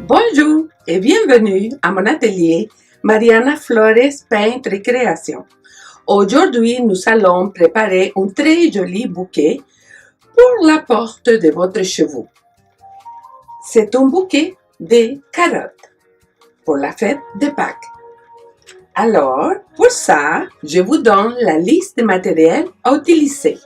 Bonjour et bienvenue à mon atelier Mariana Flores Peintre et Création. Aujourd'hui, nous allons préparer un très joli bouquet pour la porte de votre chevaux. C'est un bouquet de carottes pour la fête de Pâques. Alors, pour ça, je vous donne la liste de matériel à utiliser.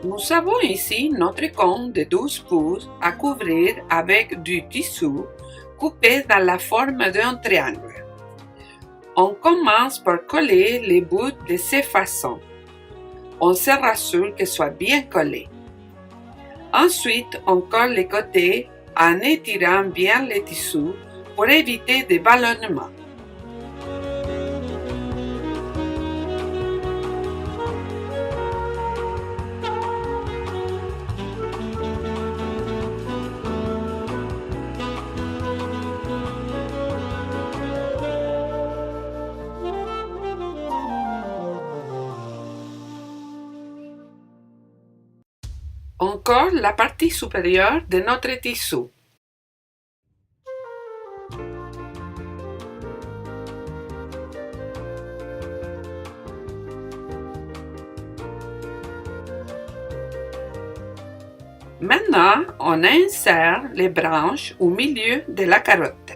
Nous avons ici notre cône de 12 pouces à couvrir avec du tissu coupé dans la forme d'un triangle. On commence par coller les bouts de cette façon. On se rassure qu'ils soient bien collés. Ensuite, on colle les côtés en étirant bien le tissu pour éviter des ballonnements. On colle la partie supérieure de notre tissu. Maintenant, on insère les branches au milieu de la carotte.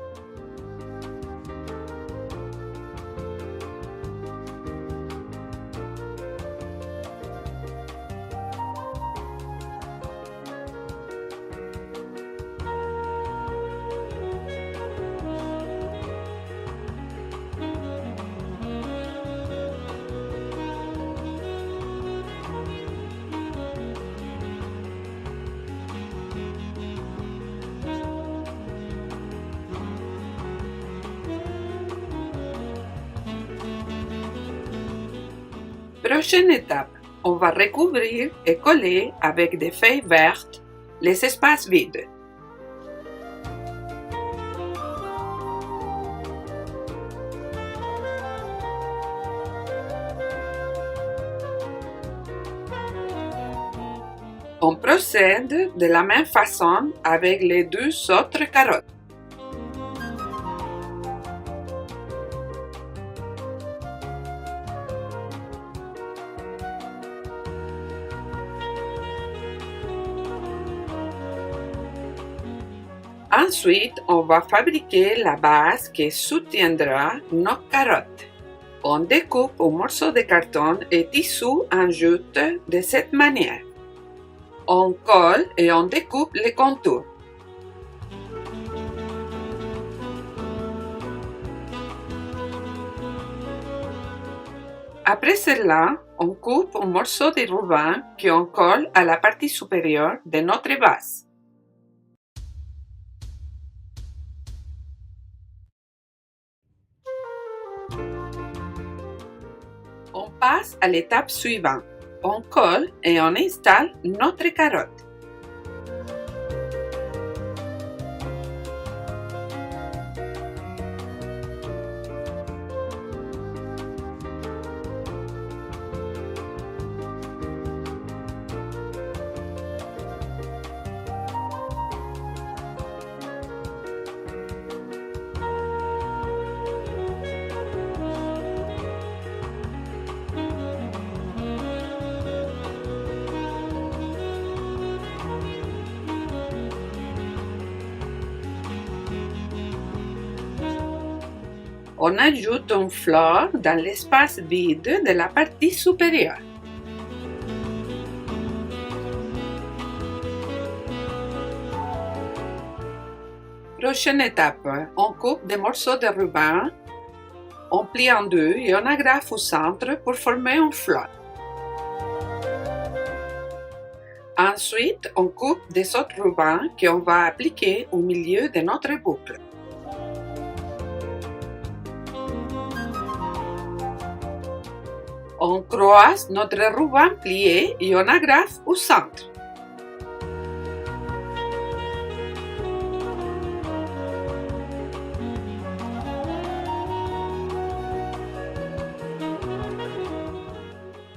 Prochaine étape, on va recouvrir et coller avec des feuilles vertes les espaces vides. On procède de la même façon avec les deux autres carottes. Ensuite, on va fabriquer la base qui soutiendra nos carottes. On découpe un morceau de carton et tissu en jute de cette manière. On colle et on découpe les contours. Après cela, on coupe un morceau de ruban qu'on colle à la partie supérieure de notre base. On passe à l'étape suivante. On colle et on installe notre carotte. On ajoute une fleur dans l'espace vide de la partie supérieure. Prochaine étape, on coupe des morceaux de ruban, on plie en deux et on agrafe au centre pour former une fleur. Ensuite, on coupe des autres rubans qu'on va appliquer au milieu de notre boucle. On croise notre ruban plié et on agrafe au centre.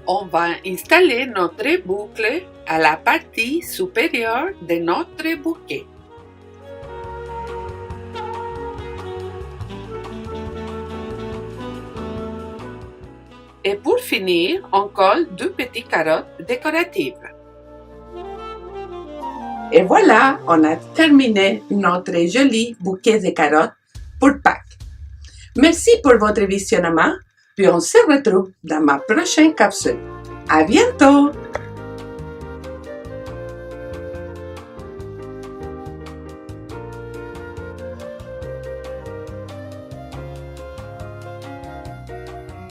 On va installer notre boucle à la partie supérieure de notre bouquet. Et pour finir, on colle deux petites carottes décoratives. Et voilà, on a terminé notre joli bouquet de carottes pour Pâques. Merci pour votre visionnement, puis on se retrouve dans ma prochaine capsule. À bientôt!